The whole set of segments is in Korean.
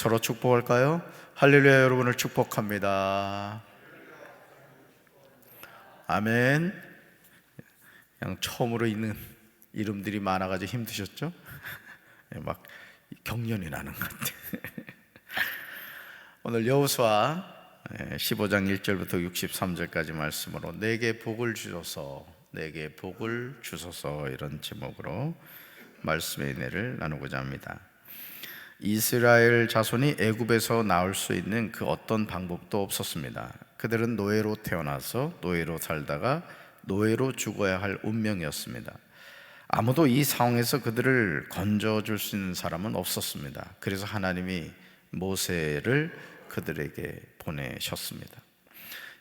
서로 축복할까요? 할렐루야. 여러분을 축복합니다. 아멘. 그냥 처음으로 있는 이름들이 많아가지고 힘드셨죠? 막 경련이 나는 것 같아요. 오늘 여호수아 15장 1절부터 63절까지 말씀으로 내게 복을 주소서, 내게 복을 주소서, 이런 제목으로 말씀의 은혜를 나누고자 합니다. 이스라엘 자손이 애굽에서 나올 수 있는 그 어떤 방법도 없었습니다. 그들은 노예로 태어나서 노예로 살다가 노예로 죽어야 할 운명이었습니다. 아무도 이 상황에서 그들을 건져줄 수 있는 사람은 없었습니다. 그래서 하나님이 모세를 그들에게 보내셨습니다.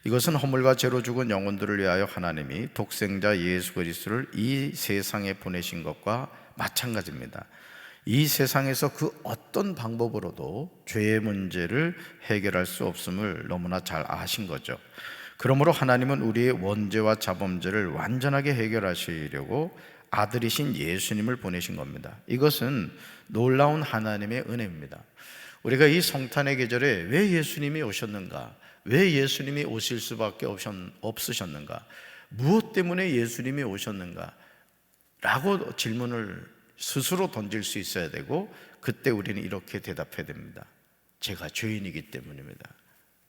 이것은 허물과 죄로 죽은 영혼들을 위하여 하나님이 독생자 예수 그리스도를 이 세상에 보내신 것과 마찬가지입니다. 이 세상에서 그 어떤 방법으로도 죄의 문제를 해결할 수 없음을 너무나 잘 아신 거죠. 그러므로 하나님은 우리의 원죄와 자범죄를 완전하게 해결하시려고 아들이신 예수님을 보내신 겁니다. 이것은 놀라운 하나님의 은혜입니다. 우리가 이 성탄의 계절에 왜 예수님이 오셨는가? 왜 예수님이 오실 수밖에 없으셨는가? 무엇 때문에 예수님이 오셨는가? 라고 질문을 스스로 던질 수 있어야 되고, 그때 우리는 이렇게 대답해야 됩니다. 제가 죄인이기 때문입니다.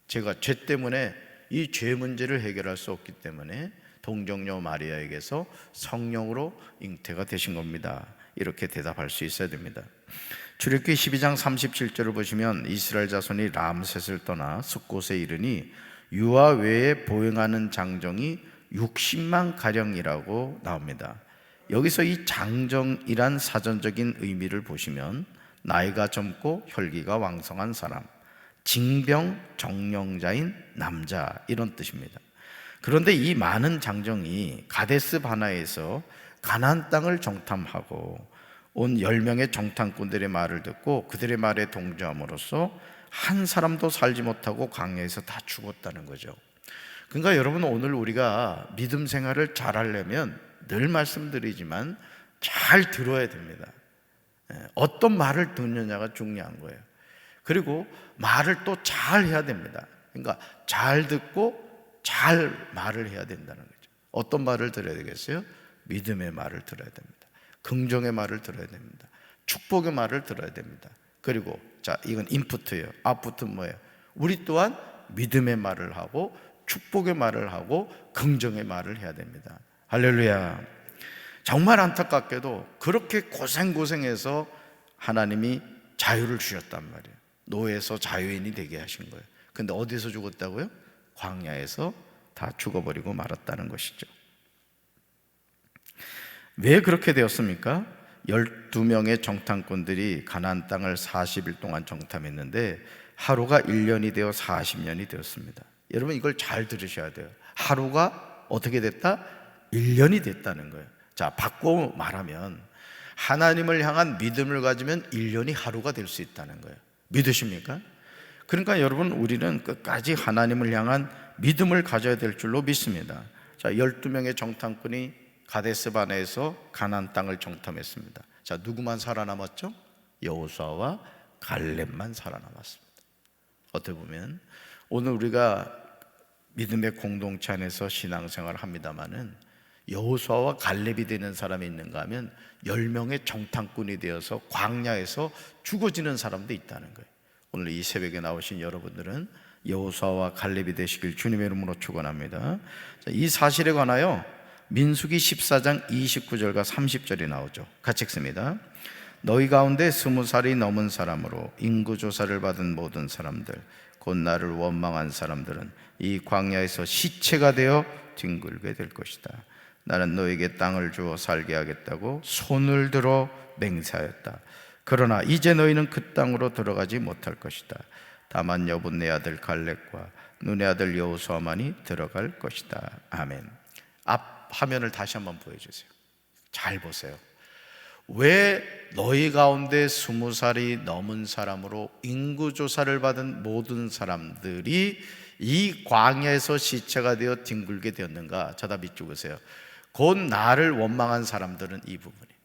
제가 죄 때문에 이 죄 문제를 해결할 수 없기 때문에 동정녀 마리아에게서 성령으로 잉태가 되신 겁니다. 이렇게 대답할 수 있어야 됩니다. 출애굽기 12장 37절을 보시면 이스라엘 자손이 람셋을 떠나 숫곳에 이르니 유아 외에 보행하는 장정이 60만 가량이라고 나옵니다. 여기서 이 장정이란 사전적인 의미를 보시면 나이가 젊고 혈기가 왕성한 사람, 징병 정령자인 남자, 이런 뜻입니다. 그런데 이 많은 장정이 가데스 바나에서 가나안 땅을 정탐하고 온 10명의 정탐꾼들의 말을 듣고 그들의 말에 동조함으로써 한 사람도 살지 못하고 광야에서 다 죽었다는 거죠. 그러니까 여러분, 오늘 우리가 믿음 생활을 잘 하려면 늘 말씀드리지만 잘 들어야 됩니다. 어떤 말을 듣느냐가 중요한 거예요. 그리고 말을 또 잘 해야 됩니다. 그러니까 잘 듣고 잘 말을 해야 된다는 거죠. 어떤 말을 들어야 되겠어요? 믿음의 말을 들어야 됩니다. 긍정의 말을 들어야 됩니다. 축복의 말을 들어야 됩니다. 그리고 이건 인풋이에요. 아웃풋은 뭐예요? 우리 또한 믿음의 말을 하고 축복의 말을 하고 긍정의 말을 해야 됩니다. 할렐루야. 정말 안타깝게도 그렇게 고생해서 하나님이 자유를 주셨단 말이에요. 노예에서 자유인이 되게 하신 거예요. 근데 어디서 죽었다고요? 광야에서 다 죽어버리고 말았다는 것이죠. 왜 그렇게 되었습니까? 12명의 정탐꾼들이 가나안 땅을 40일 동안 정탐했는데 하루가 1년이 되어 40년이 되었습니다. 여러분, 이걸 잘 들으셔야 돼요. 하루가 어떻게 됐다? 1년이 됐다는 거예요. 자, 바꿔 말하면 하나님을 향한 믿음을 가지면 1년이 하루가 될 수 있다는 거예요. 믿으십니까? 그러니까 여러분, 우리는 끝까지 하나님을 향한 믿음을 가져야 될 줄로 믿습니다. 자, 12명의 정탐꾼이 가데스 바네에서 가나안 땅을 정탐했습니다. 자, 누구만 살아남았죠? 여호수아와 갈렙만 살아남았습니다. 어떻게 보면 오늘 우리가 믿음의 공동체 안에서 신앙생활을 합니다마는 여호수아와 갈렙이 되는 사람이 있는가 하면 10명의 정탐꾼이 되어서 광야에서 죽어지는 사람도 있다는 거예요. 오늘 이 새벽에 나오신 여러분들은 여호수아와 갈렙이 되시길 주님의 이름으로 축원합니다. 이 사실에 관하여 민수기 14장 29절과 30절이 나오죠. 같이 읽습니다. 너희 가운데 20살이 넘은 사람으로 인구조사를 받은 모든 사람들, 곧 나를 원망한 사람들은 이 광야에서 시체가 되어 뒹굴게 될 것이다. 나는 너에게 땅을 주어 살게 하겠다고 손을 들어 맹세하였다. 그러나 이제 너희는 그 땅으로 들어가지 못할 것이다. 다만 여분네 아들 갈렙과 눈의 아들 여호수아만이 들어갈 것이다. 아멘. 앞 화면을 다시 한번 보여주세요. 잘 보세요. 왜 너희 가운데 20살이 넘은 사람으로 인구조사를 받은 모든 사람들이 이 광야에서 시체가 되어 뒹굴게 되었는가? 저답 이쪽 보세요. 곧 나를 원망한 사람들은 이 부분이에요.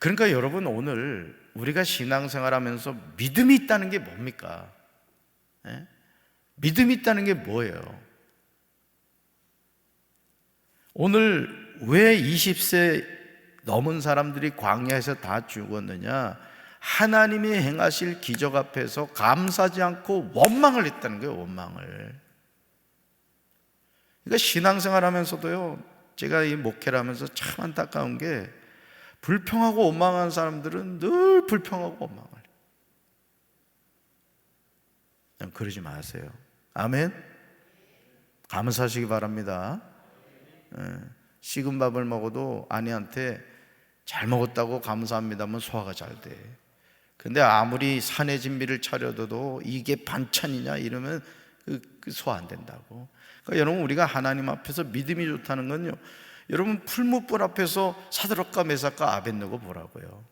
그러니까 여러분, 오늘 우리가 신앙생활하면서 믿음이 있다는 게 뭡니까? 예? 믿음이 있다는 게 뭐예요? 오늘 왜 20세 넘은 사람들이 광야에서 다 죽었느냐? 하나님이 행하실 기적 앞에서 감사하지 않고 원망을 했다는 거예요. 원망을. 그러니까 신앙생활 하면서도요, 제가 이 목회를 하면서 참 안타까운 게, 불평하고 원망한 사람들은 늘 불평하고 원망을 해요. 그냥 그러지 마세요. 아멘. 감사하시기 바랍니다. 식은 밥을 먹어도 아내한테 잘 먹었다고 감사합니다면 소화가 잘 돼. 근데 아무리 산의 진미를 차려도 이게 반찬이냐 이러면 소화 안 된다고. 그러니까 여러분, 우리가 하나님 앞에서 믿음이 좋다는 건요, 여러분 풀무불 앞에서 사드락과 메삭과 아벳느고 보라고요.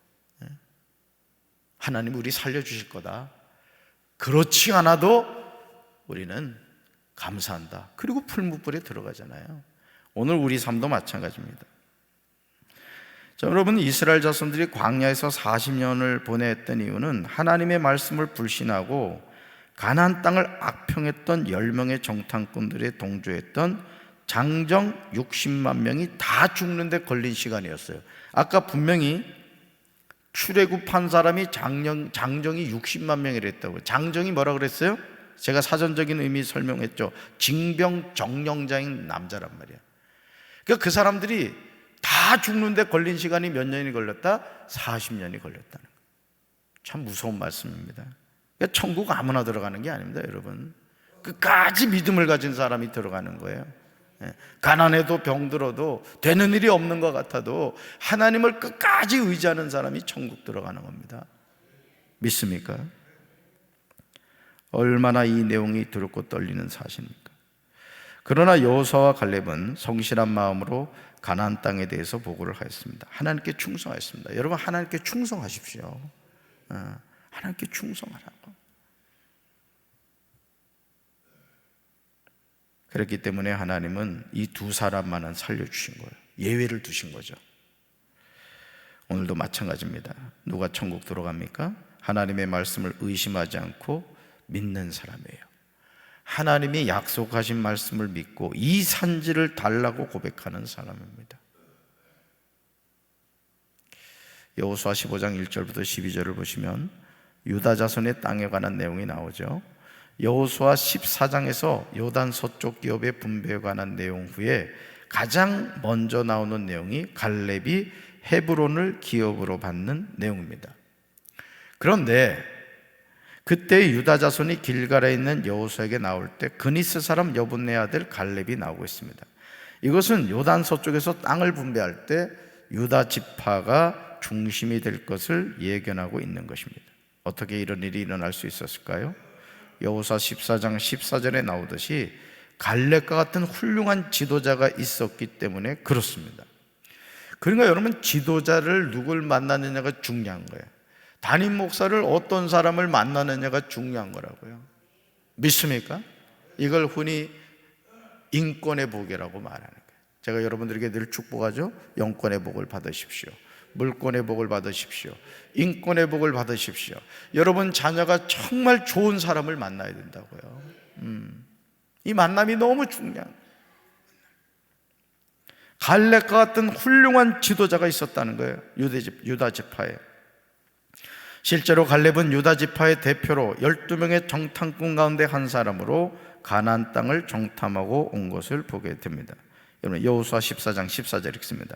하나님 우리 살려주실 거다. 그렇지 않아도 우리는 감사한다. 그리고 풀무불에 들어가잖아요. 오늘 우리 삶도 마찬가지입니다. 자, 여러분, 이스라엘 자손들이 광야에서 40년을 보냈던 이유는 하나님의 말씀을 불신하고 가나안 땅을 악평했던 10명의 정탐꾼들의 동조했던 장정 60만 명이 다 죽는데 걸린 시간이었어요. 아까 분명히 출애굽한 사람이 장정이 60만 명이랬다고. 장정이 뭐라 그랬어요? 제가 사전적인 의미 설명했죠. 징병정령자인 남자란 말이야. 그러니까 그 사람들이 다 죽는데 걸린 시간이 몇 년이 걸렸다? 40년이 걸렸다는 거예요. 참 무서운 말씀입니다. 그러니까 천국 아무나 들어가는 게 아닙니다, 여러분. 끝까지 믿음을 가진 사람이 들어가는 거예요. 가난해도 병들어도 되는 일이 없는 것 같아도 하나님을 끝까지 의지하는 사람이 천국 들어가는 겁니다. 믿습니까? 얼마나 이 내용이 두렵고 떨리는 사실입니까? 그러나 여호수아와 갈렙은 성실한 마음으로 가나안 땅에 대해서 보고를 하였습니다. 하나님께 충성하였습니다. 여러분, 하나님께 충성하십시오. 하나님께 충성하라고. 그렇기 때문에 하나님은 이 두 사람만은 살려주신 거예요. 예외를 두신 거죠. 오늘도 마찬가지입니다. 누가 천국 들어갑니까? 하나님의 말씀을 의심하지 않고 믿는 사람이에요. 하나님이 약속하신 말씀을 믿고 이 산지를 달라고 고백하는 사람입니다. 여호수아 15장 1절부터 12절을 보시면 유다 자손의 땅에 관한 내용이 나오죠. 여호수아 14장에서 요단 서쪽 기업의 분배에 관한 내용 후에 가장 먼저 나오는 내용이 갈렙이 헤브론을 기업으로 받는 내용입니다. 그런데 그때 유다 자손이 길갈에 있는 여호수아에게 나올 때 그니스 사람 여분네 아들 갈렙이 나오고 있습니다. 이것은 요단 서쪽에서 땅을 분배할 때 유다 지파가 중심이 될 것을 예견하고 있는 것입니다. 어떻게 이런 일이 일어날 수 있었을까요? 여호수아 14장 14절에 나오듯이 갈렙과 같은 훌륭한 지도자가 있었기 때문에 그렇습니다. 그러니까 여러분, 지도자를 누굴 만나느냐가 중요한 거예요. 담임 목사를 어떤 사람을 만나느냐가 중요한 거라고요. 믿습니까? 이걸 흔히 인권의 복이라고 말하는 거예요. 제가 여러분들에게 늘 축복하죠. 영권의 복을 받으십시오. 물권의 복을 받으십시오. 인권의 복을 받으십시오. 여러분 자녀가 정말 좋은 사람을 만나야 된다고요. 이 만남이 너무 중요한, 갈렙과 같은 훌륭한 지도자가 있었다는 거예요. 유다 지파에. 실제로 갈렙은 유다 지파의 대표로 12명의 정탐꾼 가운데 한 사람으로 가나안 땅을 정탐하고 온 것을 보게 됩니다. 여러분, 여호수아 14장 14절 읽습니다.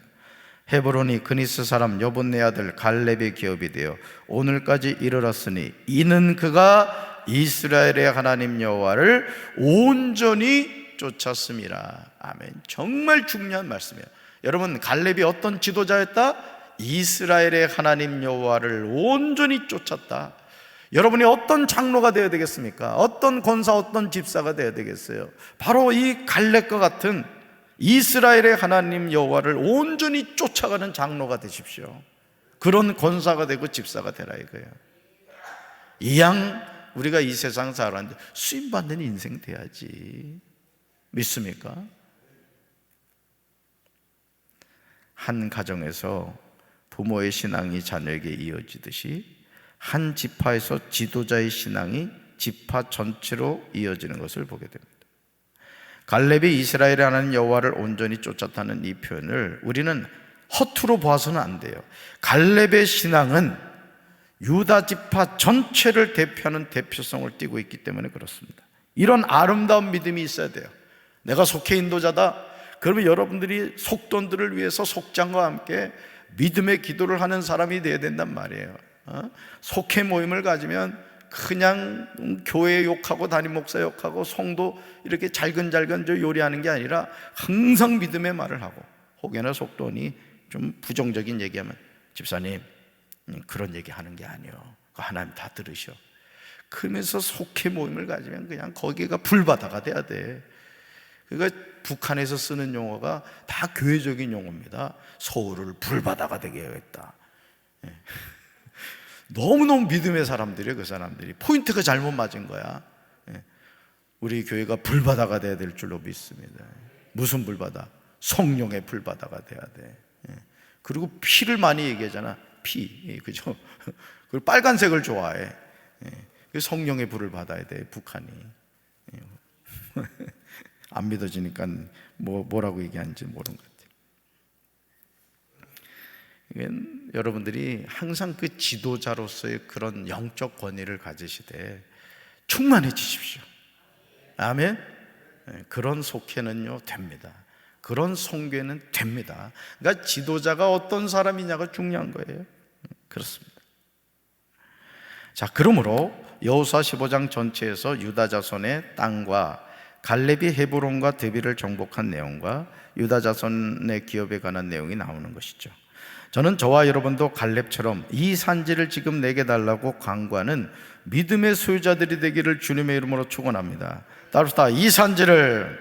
헤브론이 그니스 사람 여분네 아들 갈렙의 기업이 되어 오늘까지 이르렀으니 이는 그가 이스라엘의 하나님 여호와를 온전히 쫓았음이라. 아멘. 정말 중요한 말씀이에요. 여러분, 갈렙이 어떤 지도자였다? 이스라엘의 하나님 여호와를 온전히 쫓았다. 여러분이 어떤 장로가 되어야 되겠습니까? 어떤 권사, 어떤 집사가 되어야 되겠어요? 바로 이 갈렙과 같은 이스라엘의 하나님 여호와를 온전히 쫓아가는 장로가 되십시오. 그런 권사가 되고 집사가 되라 이거예요. 이왕 우리가 이 세상 살았는데 쓰임받는 인생 돼야지. 믿습니까? 한 가정에서 부모의 신앙이 자녀에게 이어지듯이 한 지파에서 지도자의 신앙이 지파 전체로 이어지는 것을 보게 됩니다. 갈렙이 이스라엘의 하나님 여호와를 온전히 쫓았다는 이 표현을 우리는 허투루 봐서는 안 돼요. 갈렙의 신앙은 유다 지파 전체를 대표하는 대표성을 띠고 있기 때문에 그렇습니다. 이런 아름다운 믿음이 있어야 돼요. 내가 속해 인도자다. 그러면 여러분들이 속돈들을 위해서 속장과 함께 믿음의 기도를 하는 사람이 되어야 된단 말이에요. 속해 모임을 가지면 그냥 교회 욕하고 담임 목사 욕하고 성도 이렇게 잘근잘근 요리하는 게 아니라 항상 믿음의 말을 하고, 혹여나 속돈이 좀 부정적인 얘기하면 집사님 그런 얘기 하는 게 아니에요. 하나님 다 들으셔. 그러면서 속해 모임을 가지면 그냥 거기가 불바다가 돼야 돼. 그러니까 북한에서 쓰는 용어가 다 교회적인 용어입니다. 서울을 불바다가 되게 해야겠다. 너무너무 믿음의 사람들이에요. 그 사람들이 포인트가 잘못 맞은 거야. 우리 교회가 불바다가 돼야 될 줄로 믿습니다. 무슨 불바다? 성령의 불바다가 돼야 돼. 그리고 피를 많이 얘기하잖아. 피, 그죠? 그리고 빨간색을 좋아해. 성령의 불을 받아야 돼, 북한이. 안 믿어지니까 뭐라고 얘기하는지 모르는 것 같아요. 여러분들이 항상 그 지도자로서의 그런 영적 권위를 가지시되 충만해지십시오. 아멘. 그런 속회는요 됩니다. 그런 성교는 됩니다. 그러니까 지도자가 어떤 사람이냐가 중요한 거예요. 그렇습니다. 자, 그러므로 여호수아 15장 전체에서 유다 자손의 땅과 갈렙이 헤브론과 드빌을 정복한 내용과 유다 자손의 기업에 관한 내용이 나오는 것이죠. 저는 저와 여러분도 갈렙처럼 이 산지를 지금 내게 달라고 간구하는 믿음의 소유자들이 되기를 주님의 이름으로 축원합니다. 따라서 이 산지를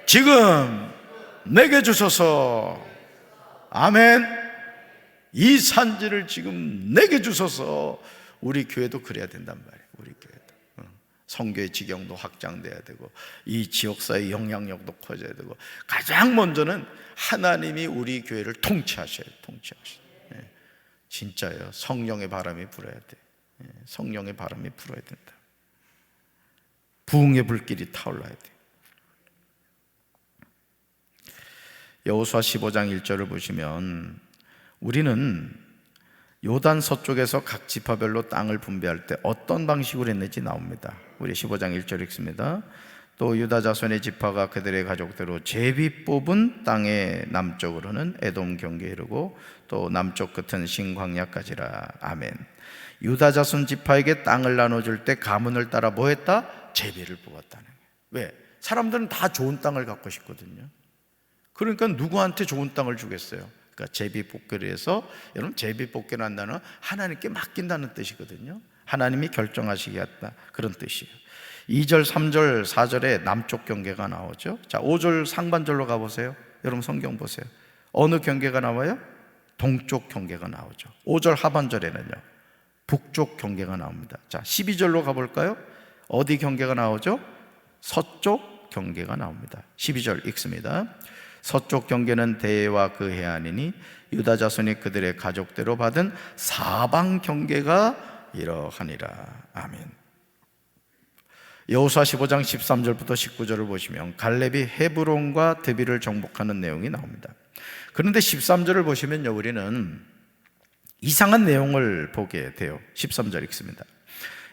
지금 내게 주소서. 아멘. 이 산지를 지금 내게 주소서. 우리 교회도 그래야 된단 말이에요. 우리 교회도 선교의 지경도 확장돼야 되고 이 지역사회의 영향력도 커져야 되고, 가장 먼저는 하나님이 우리 교회를 통치하셔야 돼요. 진짜예요. 성령의 바람이 불어야 돼. 성령의 바람이 불어야 된다. 부흥의 불길이 타올라야 돼. 여호수아 15장 1절을 보시면 우리는 요단 서쪽에서 각 지파별로 땅을 분배할 때 어떤 방식으로 했는지 나옵니다. 우리 15장 1절 읽습니다. 또 유다 자손의 지파가 그들의 가족대로 제비 뽑은 땅의 남쪽으로는 에돔 경계에 이르고 또 남쪽 끝은 신광야까지라. 아멘. 유다 자손 지파에게 땅을 나눠줄 때 가문을 따라 뭐 했다? 제비를 뽑았다는 거예요. 왜? 사람들은 다 좋은 땅을 갖고 싶거든요. 그러니까 누구한테 좋은 땅을 주겠어요? 그러니까 제비뽑기를 해서, 여러분 제비뽑기를 한다는 하나님께 맡긴다는 뜻이거든요. 하나님이 결정하시겠다, 그런 뜻이에요. 2절, 3절, 4절에 남쪽 경계가 나오죠. 자, 5절 상반절로 가보세요. 여러분 성경 보세요. 어느 경계가 나와요? 동쪽 경계가 나오죠. 5절 하반절에는요 북쪽 경계가 나옵니다. 자, 12절로 가볼까요? 어디 경계가 나오죠? 서쪽 경계가 나옵니다. 12절 읽습니다. 서쪽 경계는 대해와 그 해안이니 유다 자손이 그들의 가족대로 받은 사방 경계가 이러하니라. 아멘. 여호수아 15장 13절부터 19절을 보시면 갈렙이 헤브론과 드빌을 정복하는 내용이 나옵니다. 그런데 13절을 보시면요, 우리는 이상한 내용을 보게 돼요. 13절 읽습니다.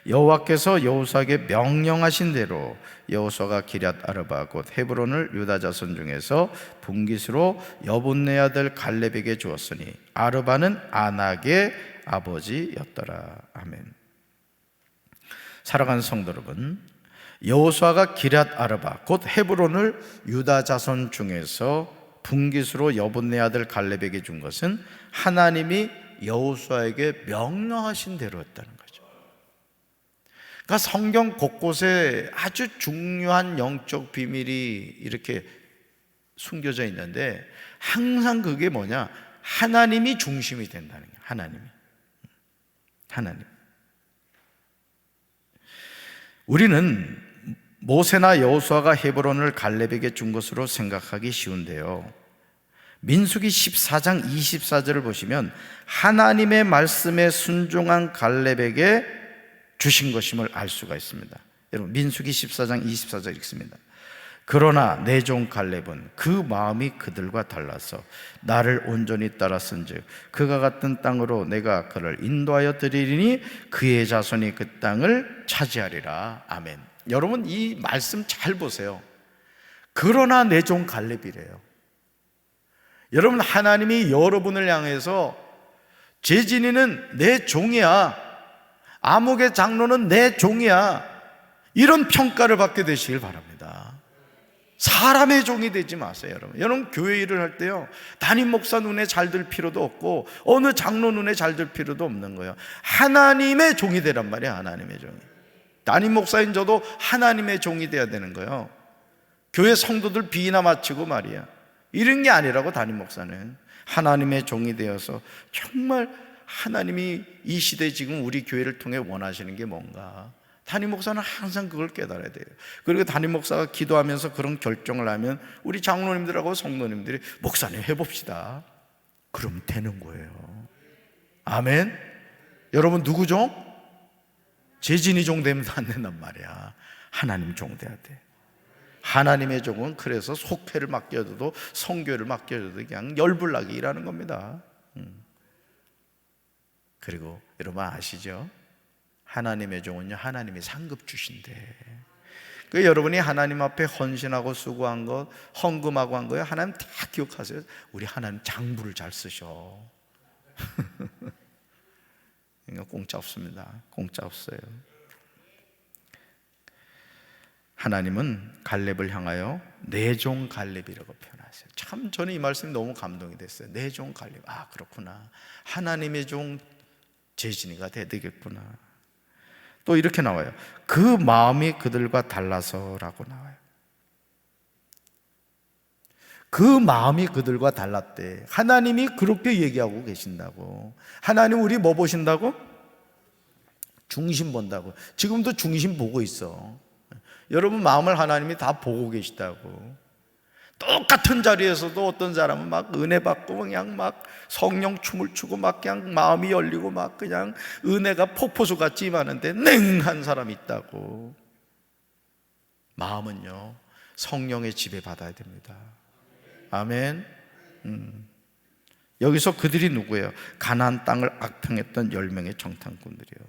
여호와께서 여호수아에게 명령하신 대로 여호수아가 기럇 아르바 곧 헤브론을 유다 자손 중에서 분깃으로 여분네 아들 갈렙에게 주었으니 아르바는 아낙의 아버지였더라. 아멘. 사랑하는 성도 여러분, 여호수아가 기럇 아르바 곧 헤브론을 유다 자손 중에서 분깃으로 여분네 아들 갈렙에게 준 것은 하나님이 여호수아에게 명령하신 대로였다는 거예요. 그러니까 성경 곳곳에 아주 중요한 영적 비밀이 이렇게 숨겨져 있는데 항상 그게 뭐냐? 하나님이 중심이 된다는 거예요. 하나님. 우리는 모세나 여호수아가 헤브론을 갈렙에게 준 것으로 생각하기 쉬운데요, 민수기 14장 24절을 보시면 하나님의 말씀에 순종한 갈렙에게 주신 것임을 알 수가 있습니다. 여러분, 민수기 14장 24절 읽습니다. 그러나 내 종 갈렙은 그 마음이 그들과 달라서 나를 온전히 따랐은즉 그가 갔던 땅으로 내가 그를 인도하여 드리리니 그의 자손이 그 땅을 차지하리라. 아멘. 여러분, 이 말씀 잘 보세요. 그러나 내 종 갈렙이래요. 여러분, 하나님이 여러분을 향해서 재진이는 내 종이야, 아목의 장로는 내 종이야, 이런 평가를 받게 되시길 바랍니다. 사람의 종이 되지 마세요. 여러분 교회 일을 할 때요, 담임 목사 눈에 잘 들 필요도 없고 어느 장로 눈에 잘 들 필요도 없는 거예요. 하나님의 종이 되란 말이에요. 하나님의 종이. 담임 목사인 저도 하나님의 종이 돼야 되는 거예요. 교회 성도들 비나 마치고 말이야, 이런 게 아니라고. 담임 목사는 하나님의 종이 되어서 정말 하나님이 이 시대에 지금 우리 교회를 통해 원하시는 게 뭔가, 담임 목사는 항상 그걸 깨달아야 돼요. 그리고 담임 목사가 기도하면서 그런 결정을 하면 우리 장로님들하고 성도님들이 목사님 해봅시다, 그럼 되는 거예요. 아멘. 여러분, 누구 종? 재진이 종 되면 안 된단 말이야. 하나님 종 돼야 돼. 하나님의 종은 그래서 속회를 맡겨줘도 성교를 맡겨줘도 그냥 열불나게 일하는 겁니다. 그리고 여러분 아시죠? 하나님의 종은요, 하나님이 상급 주신대. 그 여러분이 하나님 앞에 헌신하고 수고한 것, 헌금하고 한 거예요, 하나님 다 기억하세요. 우리 하나님 장부를 잘 쓰셔. 그러니까 공짜 없습니다. 공짜 없어요. 하나님은 갈렙을 향하여 내 종 갈렙이라고 표현하세요. 참 저는 이 말씀이 너무 감동이 됐어요. 내 종 갈렙. 아, 그렇구나. 하나님의 종 재진이가 돼야 되겠구나. 또 이렇게 나와요. 그 마음이 그들과 달라서라고 나와요. 그 마음이 그들과 달랐대. 하나님이 그렇게 얘기하고 계신다고. 하나님 우리 뭐 보신다고? 중심 본다고. 지금도 중심 보고 있어. 여러분 마음을 하나님이 다 보고 계시다고. 똑같은 자리에서도 어떤 사람은 막 은혜 받고 그냥 막 성령 춤을 추고 막 그냥 마음이 열리고 막 그냥 은혜가 폭포수 같이 임하는데 냉한 사람이 있다고. 마음은요, 성령의 지배받아야 됩니다. 아멘. 여기서 그들이 누구예요? 가나안 땅을 악평했던 10명의 정탐꾼들이요.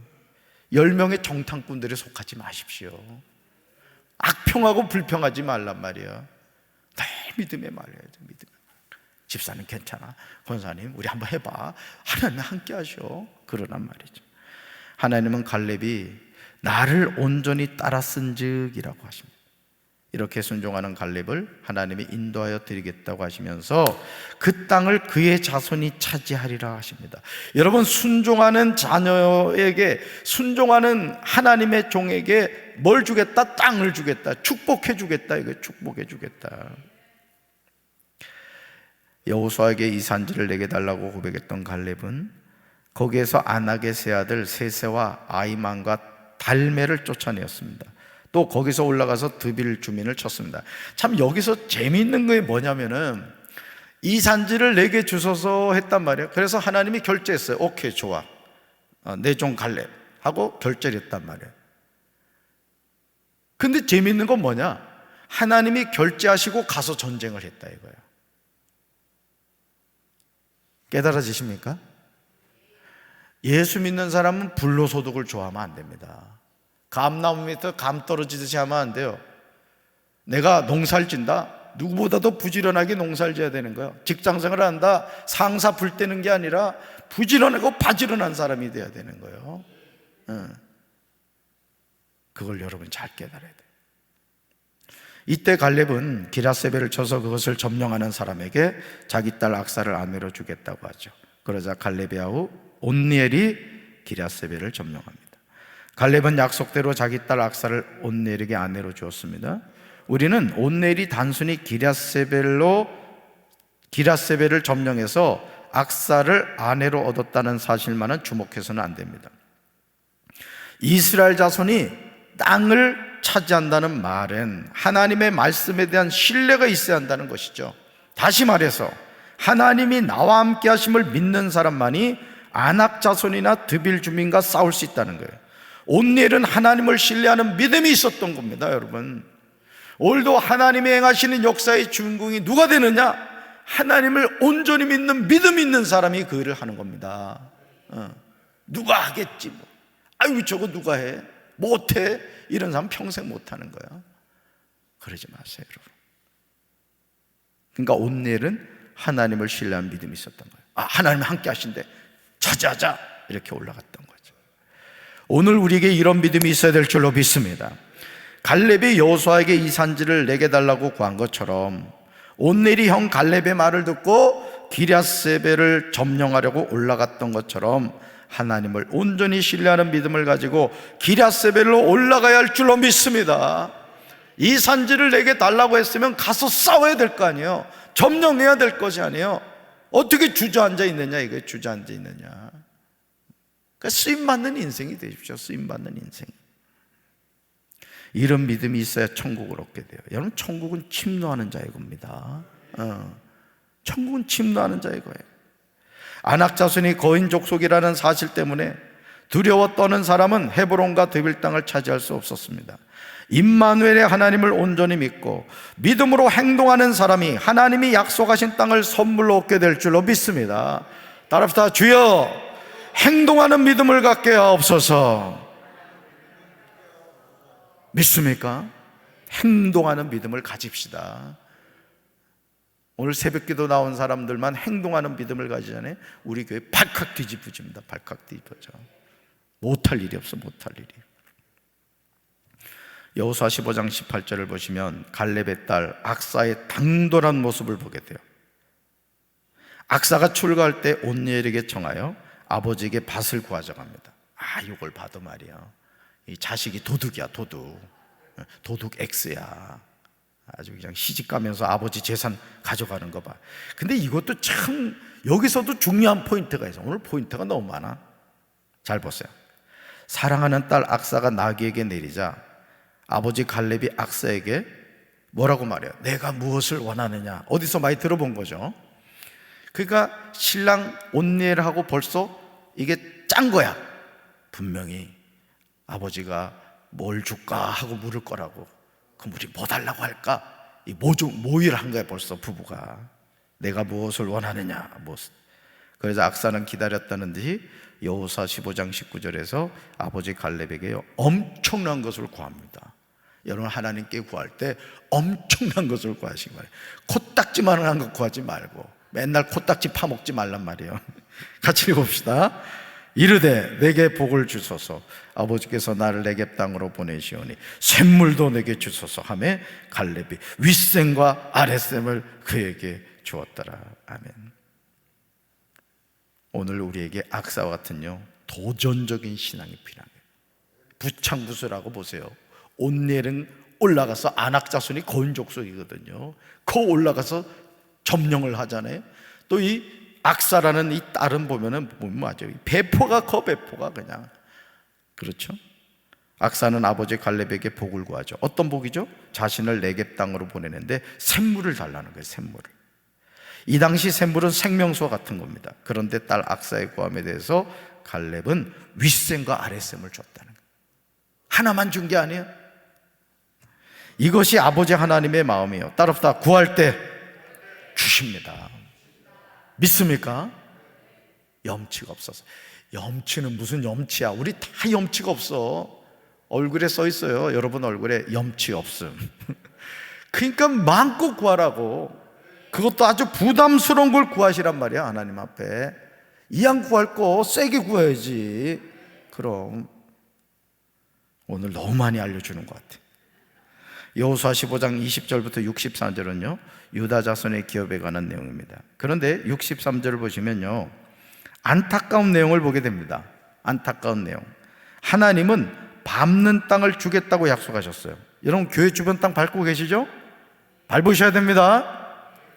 10명의 정탐꾼들에 속하지 마십시오. 악평하고 불평하지 말란 말이야. 늘 믿음의 말을 해야 돼. 믿음의 말. 집사님 괜찮아, 권사님 우리 한번 해봐, 하나님 함께 하셔, 그러란 말이죠. 하나님은 갈렙이 나를 온전히 따랐은즉이라고 하십니다. 이렇게 순종하는 갈렙을 하나님이 인도하여 드리겠다고 하시면서 그 땅을 그의 자손이 차지하리라 하십니다. 여러분, 순종하는 자녀에게, 순종하는 하나님의 종에게 뭘 주겠다? 땅을 주겠다, 축복해 주겠다. 이거 축복해 주겠다. 여호수아에게 이 산지를 내게 달라고 고백했던 갈렙은 거기에서 아낙의 세 아들 세세와 아이만과 달메를 쫓아내었습니다. 또 거기서 올라가서 드빌 주민을 쳤습니다. 참 여기서 재미있는 게 뭐냐면은 이 산지를 내게 주소서 했단 말이에요. 그래서 하나님이 결제했어요. 오케이, 좋아, 내 종 갈렙 하고 결제를 했단 말이에요. 근데 재미있는 건 뭐냐? 하나님이 결제하시고 가서 전쟁을 했다 이거예요. 깨달아지십니까? 예수 믿는 사람은 불로소득을 좋아하면 안 됩니다. 감나무 밑에 감 떨어지듯이 하면 안 돼요. 내가 농사를 진다, 누구보다도 부지런하게 농사를 지어야 되는 거예요. 직장생활을 한다, 상사 불때는 게 아니라 부지런하고 바지런한 사람이 돼야 되는 거예요. 그걸 여러분 잘 깨달아야 돼요. 이때 갈렙은 기라세벨을 쳐서 그것을 점령하는 사람에게 자기 딸 악사를 아내로 주겠다고 하죠. 그러자 갈렙의 아우 온니엘이 기라세벨을 점령합니다. 갈렙은 약속대로 자기 딸 악사를 온니엘에게 아내로 주었습니다. 우리는 온니엘이 단순히 기라세벨을 점령해서 악사를 아내로 얻었다는 사실만은 주목해서는 안 됩니다. 이스라엘 자손이 땅을 차지한다는 말은 하나님의 말씀에 대한 신뢰가 있어야 한다는 것이죠. 다시 말해서 하나님이 나와 함께 하심을 믿는 사람만이 아낙 자손이나 드빌 주민과 싸울 수 있다는 거예요. 온니엘은 하나님을 신뢰하는 믿음이 있었던 겁니다. 여러분, 오늘도 하나님이 행하시는 역사의 주인공이 누가 되느냐? 하나님을 온전히 믿는 믿음 있는 사람이 그 일을 하는 겁니다. 누가 하겠지 뭐. 아유 저거 누가 해? 못해? 이런 사람 평생 못하는 거야. 그러지 마세요 여러분. 그러니까 온니엘은 하나님을 신뢰한 믿음이 있었던 거예요. 하나님이 함께 하신대, 자자자 이렇게 올라갔던 거죠. 오늘 우리에게 이런 믿음이 있어야 될 줄로 믿습니다. 갈렙이 여호수아에게 이 산지를 내게 달라고 구한 것처럼 온니엘이 형 갈렙의 말을 듣고 기럇세벨을 점령하려고 올라갔던 것처럼 하나님을 온전히 신뢰하는 믿음을 가지고 기럇세벨로 올라가야 할 줄로 믿습니다. 이 산지를 내게 달라고 했으면 가서 싸워야 될 거 아니에요. 점령해야 될 것이 아니에요. 어떻게 주저앉아 있느냐, 이게 주저앉아 있느냐. 그러니까 쓰임받는 인생이 되십시오. 쓰임받는 인생. 이런 믿음이 있어야 천국을 얻게 돼요. 여러분, 천국은 침노하는 자의 겁니다. 천국은 침노하는 자의 거예요. 아낙 자손이 거인 족속이라는 사실 때문에 두려워 떠는 사람은 헤브론과 드빌 땅을 차지할 수 없었습니다. 임마누엘의 하나님을 온전히 믿고 믿음으로 행동하는 사람이 하나님이 약속하신 땅을 선물로 얻게 될 줄로 믿습니다. 따라합시다. 주여, 행동하는 믿음을 갖게 하옵소서. 믿습니까? 행동하는 믿음을 가집시다. 오늘 새벽기도 나온 사람들만 행동하는 믿음을 가지잖아요. 우리 교회 발칵 뒤집어집니다. 발칵 뒤집어져. 못할 일이 없어. 못할 일이. 여호수아 15장 18절을 보시면 갈렙의 딸 악사의 당돌한 모습을 보게 돼요. 악사가 출가할 때 온니엘에게 청하여 아버지에게 밭을 구하자고 합니다. 이걸 봐도 말이야, 이 자식이 도둑이야. 도둑 X야. 아주 그냥 시집가면서 아버지 재산 가져가는 거 봐. 근데 이것도 참, 여기서도 중요한 포인트가 있어. 오늘 포인트가 너무 많아. 잘 보세요. 사랑하는 딸 악사가 나귀에게 내리자 아버지 갈렙이 악사에게 뭐라고 말해요? 내가 무엇을 원하느냐. 어디서 많이 들어본 거죠. 그러니까 신랑 온니엘하고 벌써 이게 짠 거야. 분명히 아버지가 뭘 줄까 하고 물을 거라고. 그럼 우리 뭐 달라고 할까? 이 모의를 한 거야. 벌써 부부가 내가 무엇을 원하느냐. 무엇. 그래서 악사는 기다렸다는 듯이 여호수아 15장 19절에서 아버지 갈렙에게 엄청난 것을 구합니다. 여러분, 하나님께 구할 때 엄청난 것을 구하시기 바래요. 코딱지만한 것 구하지 말고 맨날 코딱지 파먹지 말란 말이에요. 같이 읽어봅시다. 이르되 내게 복을 주소서. 아버지께서 나를 네겝 땅으로 보내시오니 샘물도 내게 주소서 하매 갈렙이 윗샘과 아랫샘을 그에게 주었더라. 아멘. 오늘 우리에게 악사와 같은요, 도전적인 신앙이 필요해요. 부창부수라고 보세요. 온니엘은 올라가서 아낙 자손이 거인 족속이거든요. 그 올라가서 점령을 하잖아요. 또 이 악사라는 이 딸은 보면은 맞아요. 배포가 배포가 그냥. 그렇죠? 악사는 아버지 갈렙에게 복을 구하죠. 어떤 복이죠? 자신을 네겝 땅으로 보내는데 샘물을 달라는 거예요. 샘물을. 이 당시 샘물은 생명수와 같은 겁니다. 그런데 딸 악사의 구함에 대해서 갈렙은 윗샘과 아랫샘을 줬다는 거예요. 하나만 준 게 아니에요. 이것이 아버지 하나님의 마음이에요. 따라합시다. 구할 때 주십니다. 믿습니까? 염치가 없어서. 염치는 무슨 염치야? 우리 다 염치가 없어. 얼굴에 써 있어요. 여러분 얼굴에 염치 없음. 그러니까 마음껏 구하라고. 그것도 아주 부담스러운 걸 구하시란 말이야. 하나님 앞에 이왕 구할 거 세게 구해야지. 그럼 오늘 너무 많이 알려주는 것 같아. 여호수아 15장 20절부터 64절은요 유다 자손의 기업에 관한 내용입니다. 그런데 63절을 보시면요 안타까운 내용을 보게 됩니다. 안타까운 내용. 하나님은 밟는 땅을 주겠다고 약속하셨어요. 여러분 교회 주변 땅 밟고 계시죠? 밟으셔야 됩니다.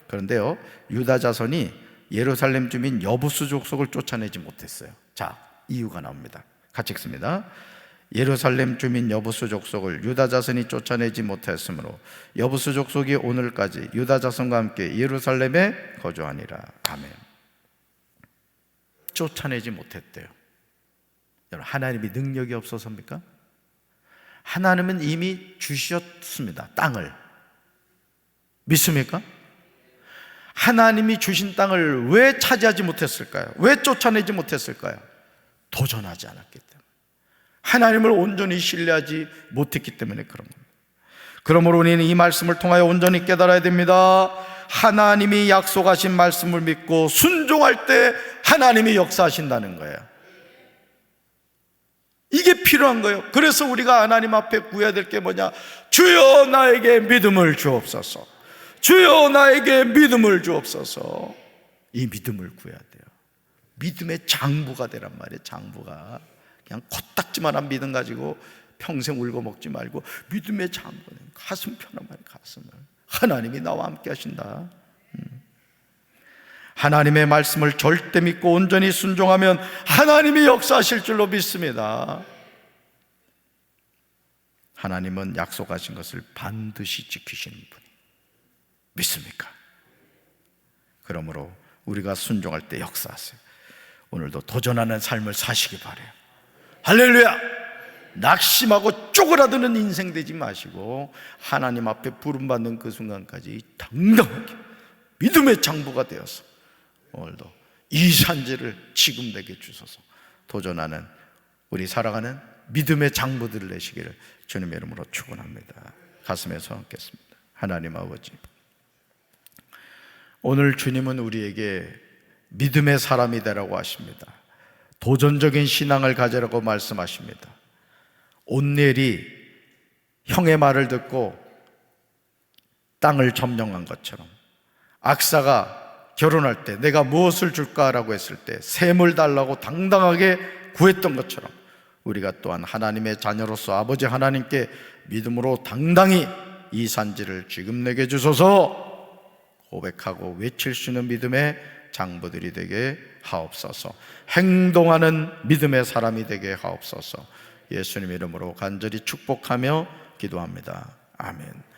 그런데요 유다 자손이 예루살렘 주민 여부수 족속을 쫓아내지 못했어요. 자, 이유가 나옵니다. 같이 읽습니다. 예루살렘 주민 여부수 족속을 유다 자손이 쫓아내지 못했으므로 여부수 족속이 오늘까지 유다 자손과 함께 예루살렘에 거주하니라. 아멘. 쫓아내지 못했대요. 여러분, 하나님이 능력이 없어서입니까? 하나님은 이미 주셨습니다. 땅을. 믿습니까? 하나님이 주신 땅을 왜 차지하지 못했을까요? 왜 쫓아내지 못했을까요? 도전하지 않았기 때문에, 하나님을 온전히 신뢰하지 못했기 때문에 그런 겁니다. 그러므로 우리는 이 말씀을 통하여 온전히 깨달아야 됩니다. 하나님이 약속하신 말씀을 믿고 순종할 때 하나님이 역사하신다는 거예요. 이게 필요한 거예요. 그래서 우리가 하나님 앞에 구해야 될 게 뭐냐? 주여 나에게 믿음을 주옵소서. 주여 나에게 믿음을 주옵소서. 이 믿음을 구해야 돼요. 믿음의 장부가 되란 말이에요. 장부가 그냥 코딱지만한 믿음 가지고 평생 울고 먹지 말고 믿음의 장부, 가슴 펴란 말이에요. 가슴을. 하나님이 나와 함께 하신다. 하나님의 말씀을 절대 믿고 온전히 순종하면 하나님이 역사하실 줄로 믿습니다. 하나님은 약속하신 것을 반드시 지키시는 분이, 믿습니까? 그러므로 우리가 순종할 때 역사하세요. 오늘도 도전하는 삶을 사시기 바라요. 할렐루야! 낙심하고 쪼그라드는 인생 되지 마시고 하나님 앞에 부름받는 그 순간까지 당당하게 믿음의 장부가 되어서 오늘도 이 산지를 지금 내게 주소서. 도전하는 우리 살아가는 믿음의 장부들을 내시기를 주님의 이름으로 축원합니다. 가슴에 손 얹겠습니다. 하나님 아버지, 오늘 주님은 우리에게 믿음의 사람이 되라고 하십니다. 도전적인 신앙을 가지라고 말씀하십니다. 온넬이 형의 말을 듣고 땅을 점령한 것처럼, 악사가 결혼할 때 내가 무엇을 줄까라고 했을 때 샘을 달라고 당당하게 구했던 것처럼 우리가 또한 하나님의 자녀로서 아버지 하나님께 믿음으로 당당히 이 산지를 지금 내게 주소서 고백하고 외칠 수 있는 믿음의 장부들이 되게 하옵소서. 행동하는 믿음의 사람이 되게 하옵소서. 예수님 이름으로 간절히 축복하며 기도합니다. 아멘.